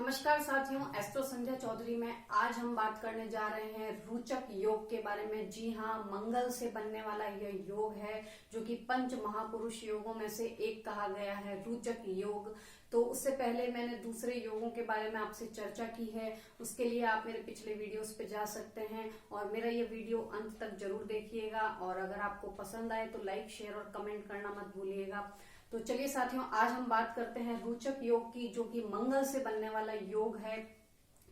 नमस्कार साथियों, एस्ट्रो संध्या चौधरी में आज हम बात करने जा रहे हैं रोचक योग के बारे में। जी हाँ, मंगल से बनने वाला यह योग है जो कि पंच महापुरुष योगों में से एक कहा गया है, रोचक योग। तो उससे पहले मैंने दूसरे योगों के बारे में आपसे चर्चा की है, उसके लिए आप मेरे पिछले वीडियोस पे जा सकते हैं और मेरा ये वीडियो अंत तक जरूर देखिएगा। और अगर आपको पसंद आए तो लाइक, शेयर और कमेंट करना मत भूलिएगा। तो चलिए साथियों, आज हम बात करते हैं रोचक योग की, जो कि मंगल से बनने वाला योग है।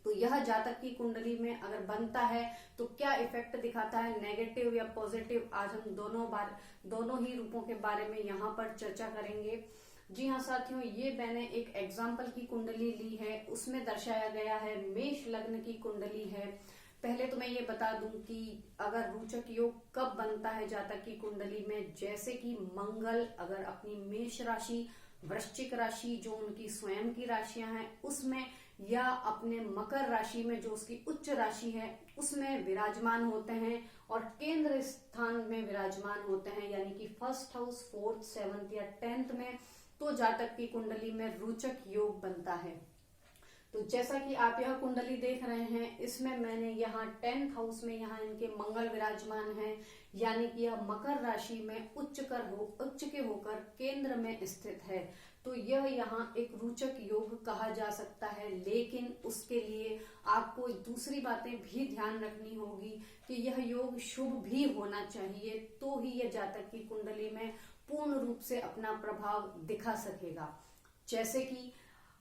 तो यह जातक की कुंडली में अगर बनता है तो क्या इफेक्ट दिखाता है, नेगेटिव या पॉजिटिव, आज हम दोनों ही रूपों के बारे में यहाँ पर चर्चा करेंगे। जी हाँ साथियों, ये मैंने एक एग्जाम्पल की कुंडली ली है, उसमें दर्शाया गया है मेष लग्न की कुंडली है। पहले तो मैं ये बता दूं कि अगर रोचक योग कब बनता है जातक की कुंडली में, जैसे कि मंगल अगर अपनी मेष राशि, वृश्चिक राशि जो उनकी स्वयं की राशियां हैं उसमें, या अपने मकर राशि में जो उसकी उच्च राशि है उसमें विराजमान होते हैं और केंद्र स्थान में विराजमान होते हैं, यानी कि फर्स्ट हाउस, फोर्थ, सेवंथ या 10th में, तो जातक की कुंडली में रोचक योग बनता है। तो जैसा कि आप यह कुंडली देख रहे हैं, इसमें मैंने यहाँ 10th हाउस में यहाँ इनके मंगल विराजमान हैं, यानी कि यह मकर राशि में उच्च के होकर केंद्र में स्थित है। तो यह यहाँ एक रोचक योग कहा जा सकता है, लेकिन उसके लिए आपको दूसरी बातें भी ध्यान रखनी होगी कि यह योग शुभ भी होना चाहिए, तो ही यह जातक की कुंडली में पूर्ण रूप से अपना प्रभाव दिखा सकेगा। जैसे कि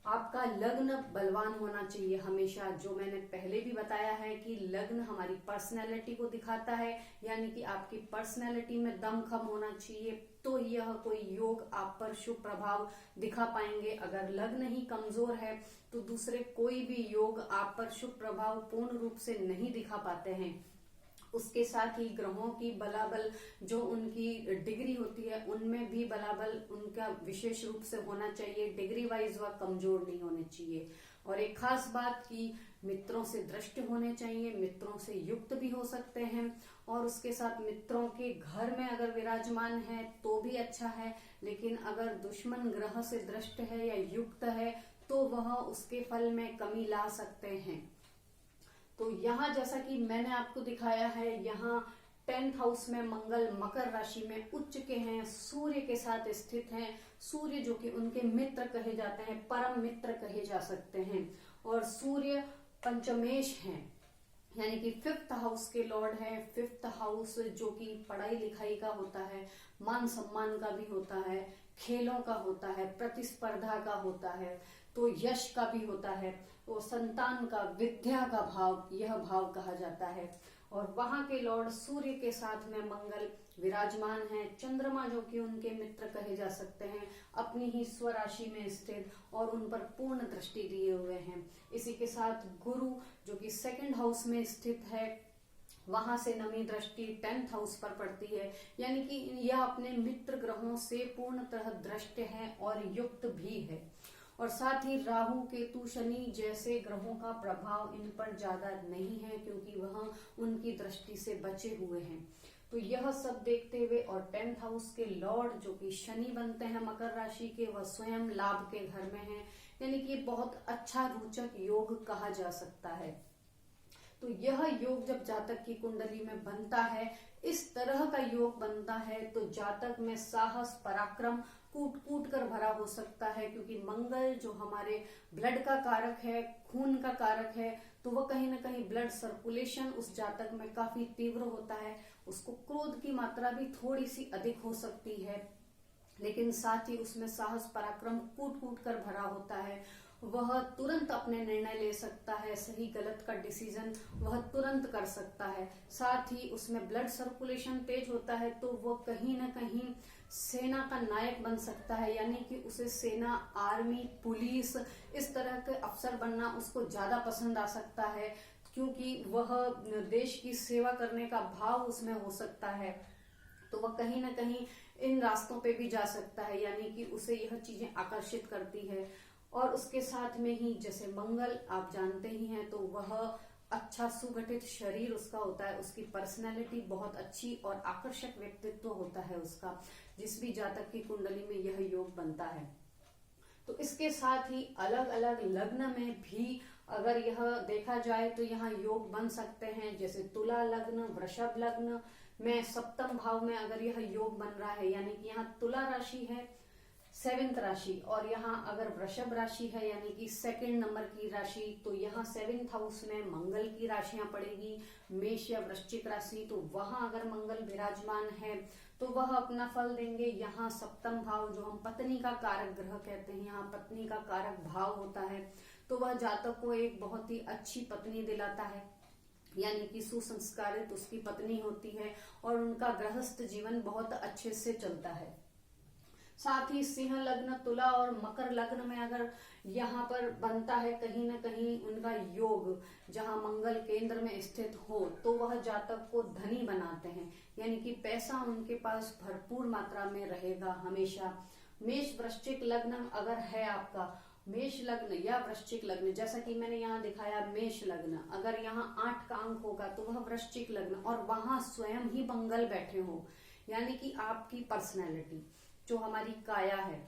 आपका लग्न बलवान होना चाहिए हमेशा, जो मैंने पहले भी बताया है कि लग्न हमारी पर्सनैलिटी को दिखाता है, यानी कि आपकी पर्सनैलिटी में दमखम होना चाहिए, तो यह कोई योग आप पर शुभ प्रभाव दिखा पाएंगे। अगर लग्न ही कमजोर है तो दूसरे कोई भी योग आप पर शुभ प्रभाव पूर्ण रूप से नहीं दिखा पाते हैं। उसके साथ ही ग्रहों की बलाबल जो उनकी डिग्री होती है उनमें भी बलाबल उनका विशेष रूप से होना चाहिए, डिग्री वाइज वह कमजोर नहीं होने चाहिए। और एक खास बात की मित्रों से दृष्ट होने चाहिए, मित्रों से युक्त भी हो सकते हैं, और उसके साथ मित्रों के घर में अगर विराजमान है तो भी अच्छा है, लेकिन अगर दुश्मन ग्रह से दृष्ट है या युक्त है तो वह उसके फल में कमी ला सकते हैं। तो यहाँ जैसा कि मैंने आपको दिखाया है, यहाँ 10th हाउस में मंगल मकर राशि में उच्च के हैं, सूर्य के साथ स्थित हैं। सूर्य जो कि उनके मित्र कहे जाते हैं, परम मित्र कहे जा सकते हैं, और सूर्य पंचमेश हैं, यानी कि 5th हाउस के लॉर्ड है। 5th हाउस जो कि पढ़ाई लिखाई का होता है, मान सम्मान का भी होता है, खेलों का होता है, प्रतिस्पर्धा का होता है, तो यश का भी होता है, तो संतान का, विद्या का भाव, यह भाव कहा जाता है। और वहां के लॉर्ड सूर्य के साथ में मंगल विराजमान है। चंद्रमा जो कि उनके मित्र कहे जा सकते हैं, अपनी ही स्वराशि में स्थित और उन पर पूर्ण दृष्टि दिए हुए हैं। इसी के साथ गुरु जो कि 2nd हाउस में स्थित है, वहां से नवी दृष्टि 10th हाउस पर पड़ती है, यानी कि यह अपने मित्र ग्रहों से पूर्णतः दृष्ट है और युक्त भी है। और साथ ही राहु, केतु, शनि जैसे ग्रहों का प्रभाव इन पर ज्यादा नहीं है, क्योंकि वह उनकी दृष्टि से बचे हुए हैं। तो यह सब देखते हुए, और 10th हाउस के लॉर्ड जो कि शनि बनते हैं मकर राशि के, वह स्वयं लाभ के घर में है, यानी कि बहुत अच्छा रोचक योग कहा जा सकता है। तो यह योग जब जातक की कुंडली में बनता है, इस तरह का योग बनता है, तो जातक में साहस, पराक्रम कूट कूट कर भरा हो सकता है, क्योंकि मंगल जो हमारे ब्लड का कारक है, खून का कारक है, तो वह कहीं ना कहीं ब्लड सर्कुलेशन उस जातक में काफी तीव्र होता है। उसको क्रोध की मात्रा भी थोड़ी सी अधिक हो सकती है, लेकिन साथ ही उसमें साहस, पराक्रम कूट कूट कर भरा होता है। वह तुरंत अपने निर्णय ले सकता है, सही गलत का डिसीजन वह तुरंत कर सकता है। साथ ही उसमें ब्लड सर्कुलेशन तेज होता है, तो वह कहीं ना कहीं सेना का नायक बन सकता है, यानी कि उसे सेना, आर्मी, पुलिस, इस तरह के अफसर बनना उसको ज्यादा पसंद आ सकता है, क्योंकि वह देश की सेवा करने का भाव उसमें हो सकता है। तो वह कहीं ना कहीं इन रास्तों पे भी जा सकता है, यानी कि उसे यह चीजें आकर्षित करती है। और उसके साथ में ही जैसे मंगल आप जानते ही हैं, तो वह अच्छा सुगठित शरीर उसका होता है, उसकी पर्सनैलिटी बहुत अच्छी और आकर्षक व्यक्तित्व होता है उसका, जिस भी जातक की कुंडली में यह योग बनता है। तो इसके साथ ही अलग अलग लग्न में भी अगर यह देखा जाए तो यहाँ योग बन सकते हैं, जैसे तुला लग्न, वृषभ लग्न में सप्तम भाव में अगर यह योग बन रहा है, यानी कि यहाँ तुला राशि है 7th राशि, और यहाँ अगर वृषभ राशि है यानी कि 2nd नंबर की राशि, तो यहाँ 7th हाउस में मंगल की राशियां पड़ेगी, मेष या वृश्चिक राशि, तो वहां अगर मंगल विराजमान है तो वह अपना फल देंगे। यहाँ सप्तम भाव जो हम पत्नी का कारक ग्रह कहते हैं, यहाँ पत्नी का कारक भाव होता है, तो वह जातक को एक बहुत ही अच्छी पत्नी दिलाता है, यानी कि सुसंस्कारित उसकी पत्नी होती है और उनका गृहस्थ जीवन बहुत अच्छे से चलता है। साथ ही सिंह लग्न, तुला और मकर लग्न में अगर यहाँ पर बनता है कहीं ना कहीं उनका योग, जहाँ मंगल केंद्र में स्थित हो, तो वह जातक को धनी बनाते हैं, यानी कि पैसा उनके पास भरपूर मात्रा में रहेगा हमेशा। मेष वृश्चिक लग्न अगर है आपका, मेष लग्न या वृश्चिक लग्न, जैसा कि मैंने यहाँ दिखाया मेष लग्न, अगर यहाँ 8 का अंक होगा तो वह वृश्चिक लग्न, और वहां स्वयं ही मंगल बैठे हो, यानी कि आपकी पर्सनैलिटी जो हमारी काया है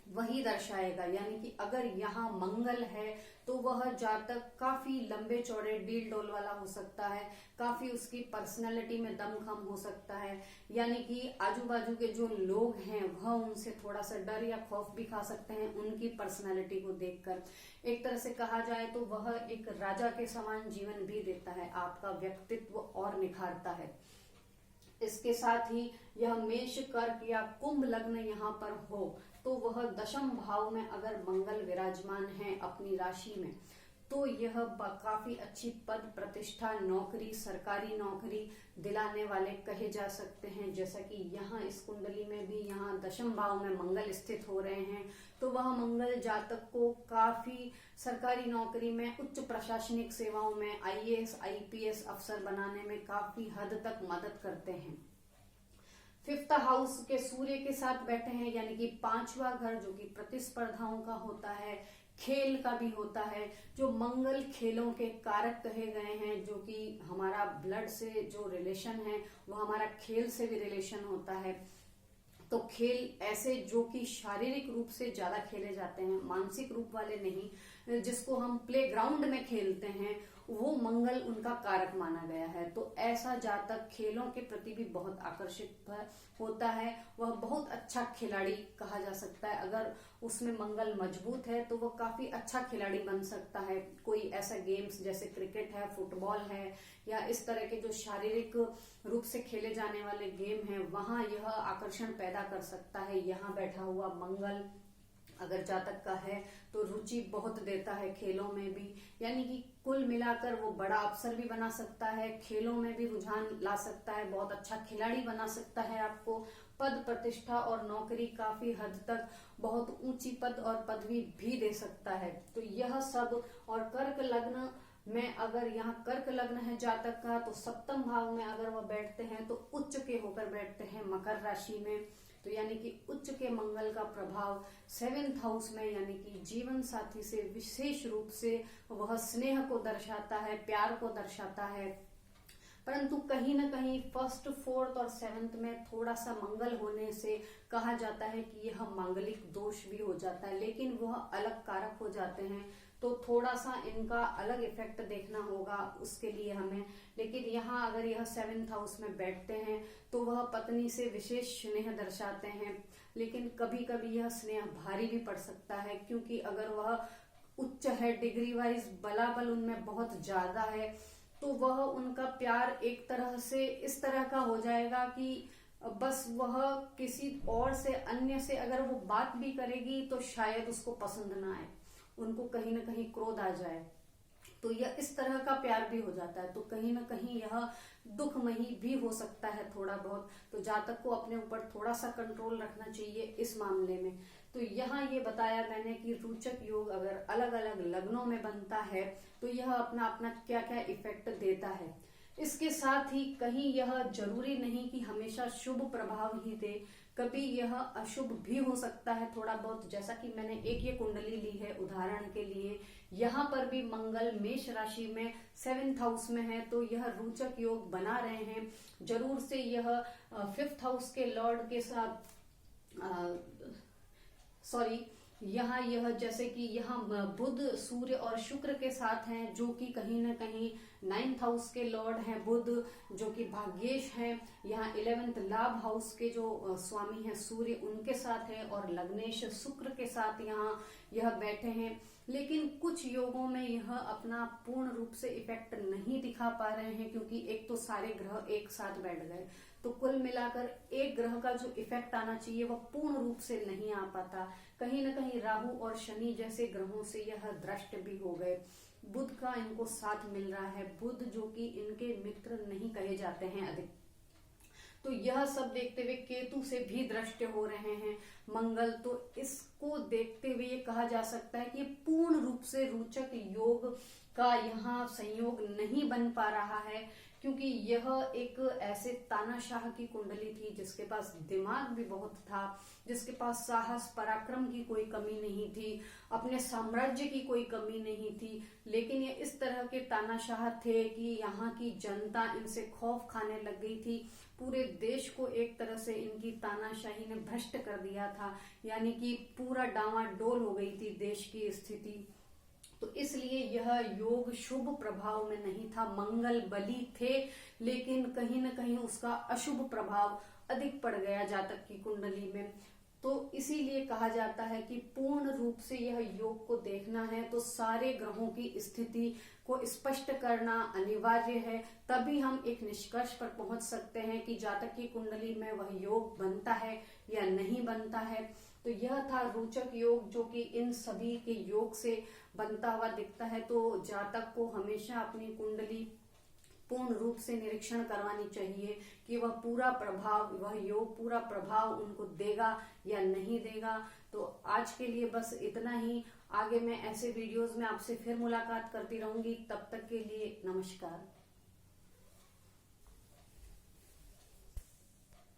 वही दर्शाएगा। यानी कि अगर यहाँ मंगल है तो वह जातक काफी लंबे चौड़े डील डोल वाला हो सकता है, काफी उसकी पर्सनैलिटी में दमखम हो सकता है, यानी कि आजू बाजू के जो लोग हैं वह उनसे थोड़ा सा डर या खौफ भी खा सकते हैं उनकी पर्सनैलिटी को देखकर। एक तरह से कहा जाए तो वह एक राजा के समान जीवन भी देता है, आपका व्यक्तित्व और निखारता है। इसके साथ ही यह मेष, कर्क या कुंभ लग्न यहाँ पर हो तो वह दशम भाव में अगर मंगल विराजमान है अपनी राशि में, तो यह काफी अच्छी पद प्रतिष्ठा, नौकरी, सरकारी नौकरी दिलाने वाले कहे जा सकते हैं। जैसा कि यहाँ इस कुंडली में भी यहाँ दशम भाव में मंगल स्थित हो रहे हैं, तो वह मंगल जातक को काफी सरकारी नौकरी में, उच्च प्रशासनिक सेवाओं में, IAS IPS अफसर बनाने में काफी हद तक मदद करते हैं। 5th हाउस के सूर्य के साथ बैठे हैं, यानी कि 5वां घर जो कि प्रतिस्पर्धाओं का होता है, खेल का भी होता है, जो मंगल खेलों के कारक कहे गए हैं, जो कि हमारा ब्लड से जो रिलेशन है वो हमारा खेल से भी रिलेशन होता है। तो खेल ऐसे जो कि शारीरिक रूप से ज्यादा खेले जाते हैं, मानसिक रूप वाले नहीं, जिसको हम प्ले ग्राउंड में खेलते हैं, वो मंगल उनका कारक माना गया है। तो ऐसा जातक खेलों के प्रति भी बहुत आकर्षित होता है, वह बहुत अच्छा खिलाड़ी कहा जा सकता है। अगर उसमें मंगल मजबूत है तो वह काफी अच्छा खिलाड़ी बन सकता है। कोई ऐसा गेम्स जैसे क्रिकेट है, फुटबॉल है, या इस तरह के जो शारीरिक रूप से खेले जाने वाले गेम हैं, वहां यह आकर्षण पैदा कर सकता है। यहाँ बैठा हुआ मंगल अगर जातक का है तो रुचि बहुत देता है खेलों में भी, यानी कि कुल मिलाकर वो बड़ा अफसर भी बना सकता है, खेलों में भी रुझान ला सकता है, बहुत अच्छा खिलाड़ी बना सकता है, आपको पद प्रतिष्ठा और नौकरी काफी हद तक बहुत ऊंची पद और पदवी भी दे सकता है। तो यह सब, और कर्क लग्न में अगर यहाँ कर्क लग्न है जातक का, तो सप्तम भाव में अगर वह बैठते हैं तो उच्च के होकर बैठते हैं मकर राशि में, तो यानी कि उच्च के मंगल का प्रभाव 7th हाउस में, यानी कि जीवन साथी से विशेष रूप से वह स्नेह को दर्शाता है, प्यार को दर्शाता है। परंतु कहीं ना कहीं 1st, 4th और 7th में थोड़ा सा मंगल होने से कहा जाता है कि यह मांगलिक दोष भी हो जाता है, लेकिन वह अलग कारक हो जाते हैं, तो थोड़ा सा इनका अलग इफेक्ट देखना होगा उसके लिए हमें। लेकिन यहाँ अगर यह 7th हाउस में बैठते हैं तो वह पत्नी से विशेष स्नेह दर्शाते हैं, लेकिन कभी कभी यह स्नेह भारी भी पड़ सकता है, क्योंकि अगर वह उच्च है, डिग्री वाइज बलाबल उनमें बहुत ज्यादा है, तो वह उनका प्यार एक तरह से इस तरह का हो जाएगा कि बस वह किसी और से, अन्य से अगर वो बात भी करेगी तो शायद उसको पसंद ना आए, उनको कहीं ना कहीं क्रोध आ जाए, तो यह इस तरह का प्यार भी हो जाता है। तो कहीं ना कहीं यह दुखमयी भी हो सकता है थोड़ा बहुत, तो जातक को अपने ऊपर थोड़ा सा कंट्रोल रखना चाहिए इस मामले में। तो यहाँ ये बताया मैंने कि रोचक योग अगर अलग अलग लग्नों में बनता है तो यह अपना अपना क्या क्या इफेक्ट देता है। इसके साथ ही कहीं यह जरूरी नहीं कि हमेशा शुभ प्रभाव ही दे, कभी यह अशुभ भी हो सकता है थोड़ा बहुत। जैसा कि मैंने एक ये कुंडली ली है उदाहरण के लिए, यहाँ पर भी मंगल मेष राशि में 7th हाउस में है, तो यह रोचक योग बना रहे हैं। जरूर से यह 5th हाउस के लॉर्ड के साथ यहाँ यह जैसे कि यहाँ बुध सूर्य और शुक्र के साथ हैं, जो कि कहीं ना कहीं 9th हाउस के लॉर्ड हैं बुध, जो कि भाग्येश हैं। यहाँ 11th लाभ हाउस के जो स्वामी हैं सूर्य, उनके साथ है, और लग्नेश शुक्र के साथ यहाँ यह बैठे हैं। लेकिन कुछ योगों में यह अपना पूर्ण रूप से इफेक्ट नहीं दिखा पा रहे हैं, क्योंकि एक तो सारे ग्रह एक साथ बैठ गए, तो कुल मिलाकर एक ग्रह का जो इफेक्ट आना चाहिए वह पूर्ण रूप से नहीं आ पाता। कहीं ना कहीं राहु और शनि जैसे ग्रहों से यह दृष्ट भी हो गए। बुध का इनको साथ मिल रहा है, बुध जो कि इनके मित्र नहीं कहे जाते हैं अधिक, तो यह सब देखते हुए केतु से भी दृष्ट हो रहे हैं मंगल, तो इसको देखते हुए ये कहा जा सकता है कि पूर्ण रूप से रोचक योग का यहाँ संयोग नहीं बन पा रहा है, क्योंकि यह एक ऐसे तानाशाह की कुंडली थी जिसके पास दिमाग भी बहुत था, जिसके पास साहस पराक्रम की कोई कमी नहीं थी, अपने साम्राज्य की कोई कमी नहीं थी। लेकिन ये इस तरह के तानाशाह थे कि यहाँ की जनता इनसे खौफ खाने लग गई थी। पूरे देश को एक तरह से इनकी तानाशाही ने भ्रष्ट कर दिया था, यानी कि पूरा डावाडोल हो गई थी देश की स्थिति। तो इसलिए यह योग शुभ प्रभाव में नहीं था। मंगल बली थे, लेकिन कहीं ना कहीं उसका अशुभ प्रभाव अधिक पड़ गया जातक की कुंडली में। तो इसीलिए कहा जाता है कि पूर्ण रूप से यह योग को देखना है तो सारे ग्रहों की स्थिति को स्पष्ट करना अनिवार्य है, तभी हम एक निष्कर्ष पर पहुंच सकते हैं कि जातक की कुंडली में वह योग बनता है या नहीं बनता है। तो यह था रोचक योग, जो कि इन सभी के योग से बनता हुआ दिखता है। तो जातक को हमेशा अपनी कुंडली पूर्ण रूप से निरीक्षण करवानी चाहिए कि वह पूरा प्रभाव, वह योग पूरा प्रभाव उनको देगा या नहीं देगा। तो आज के लिए बस इतना ही। आगे मैं ऐसे वीडियोस में आपसे फिर मुलाकात करती रहूंगी। तब तक के लिए नमस्कार।